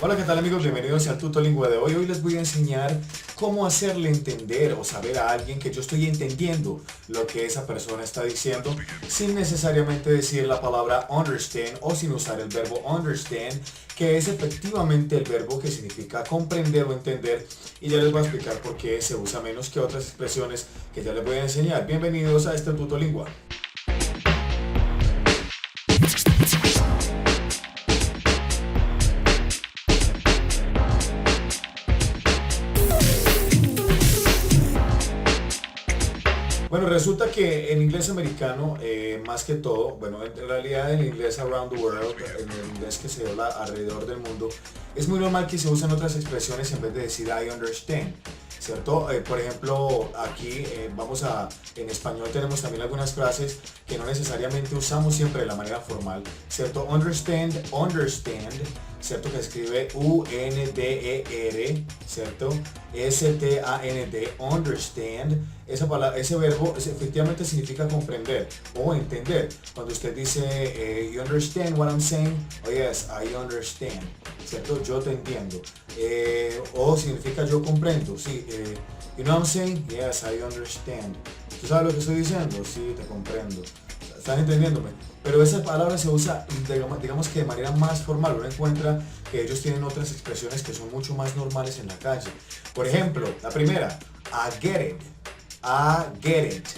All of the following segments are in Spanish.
Hola, ¿qué tal amigos? Bienvenidos al Tutolingua de hoy. Hoy les voy a enseñar cómo hacerle entender o saber a alguien que yo estoy entendiendo lo que esa persona está diciendo sin necesariamente decir la palabra understand o sin usar el verbo understand, que es efectivamente el verbo que significa comprender o entender, y ya les voy a explicar por qué se usa menos que otras expresiones que ya les voy a enseñar. Bienvenidos a este Tutolingua. Bueno, resulta que en inglés americano, más que todo, bueno, en realidad en el inglés around the world, en el inglés que se habla alrededor del mundo, es muy normal que se usen otras expresiones en vez de decir I understand, ¿cierto? Por ejemplo, aquí en español tenemos también algunas frases que no necesariamente usamos siempre de la manera formal, ¿cierto? Understand, ¿cierto? Que escribe U-N-D-E-R, ¿cierto? S-T-A-N-D, understand. Ese verbo efectivamente significa comprender o entender. Cuando usted dice, you understand what I'm saying? Oh yes, I understand, ¿cierto? Yo te entiendo. O significa yo comprendo, sí. You know what I'm saying? Yes, I understand. ¿Tú sabes lo que estoy diciendo? Sí, te comprendo. ¿Están entendiéndome? Pero esa palabra se usa, digamos que de manera más formal. Uno encuentra que ellos tienen otras expresiones que son mucho más normales en la calle. Por ejemplo, la primera, I get it. I get it.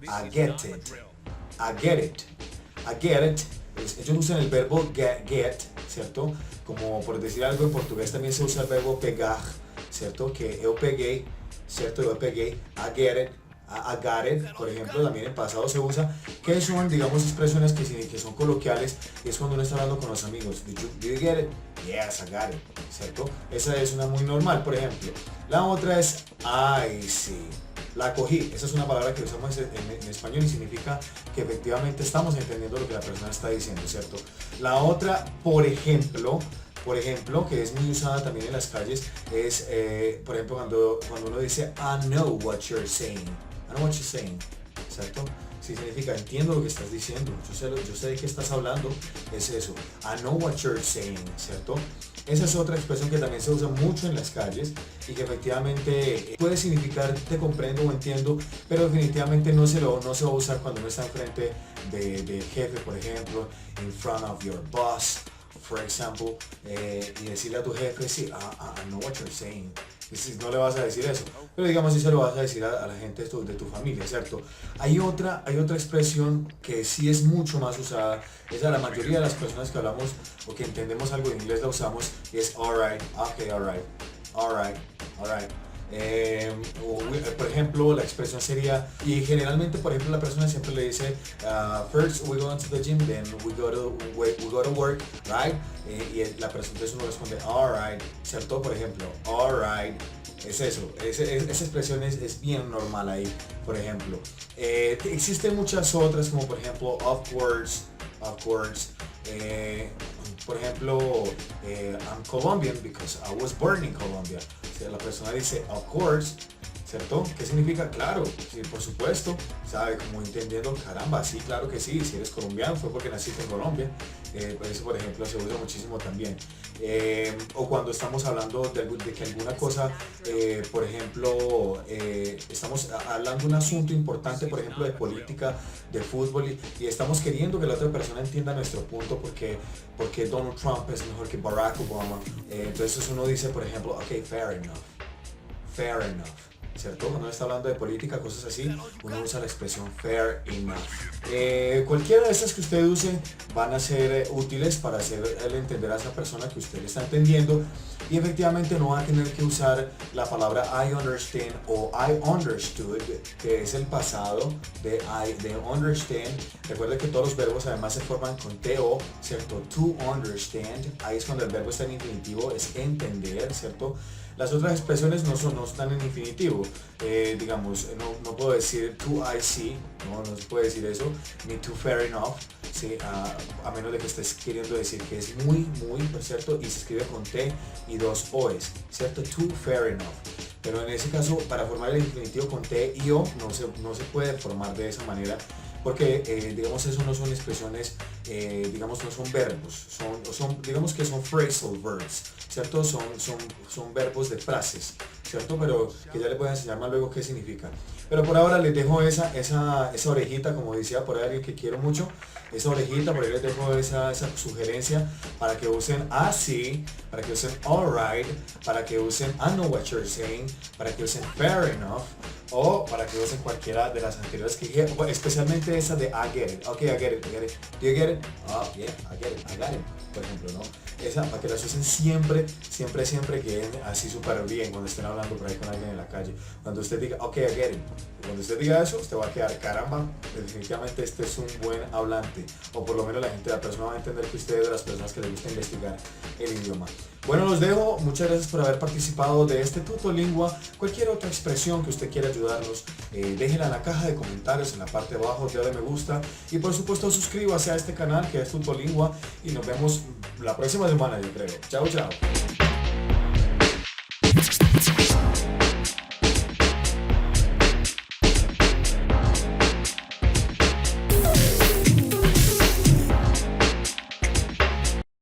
I get it. I get it. I get it. Ellos usan el verbo get, ¿cierto? Como por decir algo en portugués también se usa el verbo pegar, ¿cierto? Que yo pegué, ¿cierto? Yo pegué. I get it. I got it, por ejemplo, también en pasado se usa, que son, digamos, expresiones que son coloquiales, y es cuando uno está hablando con los amigos. Did you get it? Yes, I got it, ¿cierto? Esa es una muy normal, por ejemplo. La otra es I see. La cogí. Esa es una palabra que usamos en español y significa que efectivamente estamos entendiendo lo que la persona está diciendo, ¿cierto? La otra, por ejemplo, que es muy usada también en las calles, es, por ejemplo, cuando uno dice I know what you're saying. I know what you're saying, ¿cierto? Sí, significa entiendo lo que estás diciendo, yo sé de qué estás hablando, es eso. I know what you're saying, ¿cierto? Esa es otra expresión que también se usa mucho en las calles y que efectivamente puede significar te comprendo o entiendo, pero definitivamente no se va a usar cuando uno está enfrente del jefe, por ejemplo, in front of your boss, for example, y decirle a tu jefe, sí, I know what you're saying. No le vas a decir eso, pero digamos si se lo vas a decir a la gente de tu familia, ¿cierto? Hay otra expresión que sí es mucho más usada, es a la mayoría de las personas que hablamos o que entendemos algo de inglés la usamos, y es alright, ok, alright, alright, alright. Por ejemplo, la expresión sería, y generalmente, por ejemplo, la persona siempre le dice, first we go to the gym, then we go to work, right? Y la persona, entonces uno responde, alright, ¿cierto? Por ejemplo, alright, es eso, esa expresión es bien normal ahí, por ejemplo. Existen muchas otras, como por ejemplo, of course, por ejemplo, I'm Colombian because I was born in Colombia. O sea, la persona dice, of course, ¿cierto? ¿Qué significa? Claro, sí, por supuesto, ¿sabe? Como entendiendo, caramba, sí, claro que sí, si eres colombiano fue porque naciste en Colombia. Eso, por ejemplo, se usa muchísimo también. O cuando estamos hablando de que alguna cosa, por ejemplo, estamos hablando de un asunto importante, por ejemplo, de política, de fútbol, y estamos queriendo que la otra persona entienda nuestro punto porque Donald Trump es mejor que Barack Obama. Entonces uno dice, por ejemplo, ok, fair enough, ¿cierto? Cuando uno está hablando de política, cosas así, uno usa la expresión fair enough. Cualquiera de estas que usted use van a ser útiles para hacerle entender a esa persona que usted le está entendiendo, y efectivamente no va a tener que usar la palabra I understand o I understood, que es el pasado de understand. Recuerde que todos los verbos además se forman con TO, ¿cierto? To understand, ahí es cuando el verbo está en infinitivo, es entender, ¿cierto? Las otras expresiones no están en infinitivo. Digamos, no puedo decir to I see, no se puede decir eso, ni to fair enough, ¿sí? A menos de que estés queriendo decir que es muy, ¿cierto? Y se escribe con T y dos O's, ¿cierto? To fair enough. Pero en ese caso, para formar el infinitivo con T y O, no se puede formar de esa manera. porque digamos eso no son expresiones, digamos no son verbos, digamos que son phrasal verbs, ¿cierto? Son verbos de frases, ¿cierto? Pero que ya les voy a enseñar más luego qué significa. Pero por ahora les dejo esa orejita, como decía por ahí alguien que quiero mucho, esa orejita, por ahí les dejo esa sugerencia para que usen así, para que usen alright, para que usen I know what you're saying, para que usen fair enough, o para que usen cualquiera de las anteriores que dije, especialmente esa de I get it. Ok, I get it, I get it. Do you get it? Oh, yeah, I get it, I got it. Por ejemplo, ¿no? Esa, para que las usen siempre, siempre, siempre queden así súper bien cuando estén hablando por ahí con alguien en la calle. Cuando usted diga, ok, I get it. Cuando usted diga eso, usted va a quedar, caramba, definitivamente este es un buen hablante. O por lo menos la persona va a entender que usted es de las personas que le gusta investigar el idioma. Bueno, los dejo. Muchas gracias por haber participado de este Tutolingua. Cualquier otra expresión que usted quiera ayudarnos, déjela en la caja de comentarios, en la parte de abajo, dale me gusta. Y por supuesto suscríbase a este canal que es Tutolingua. Y nos vemos la próxima semana, yo creo. Chao, chao.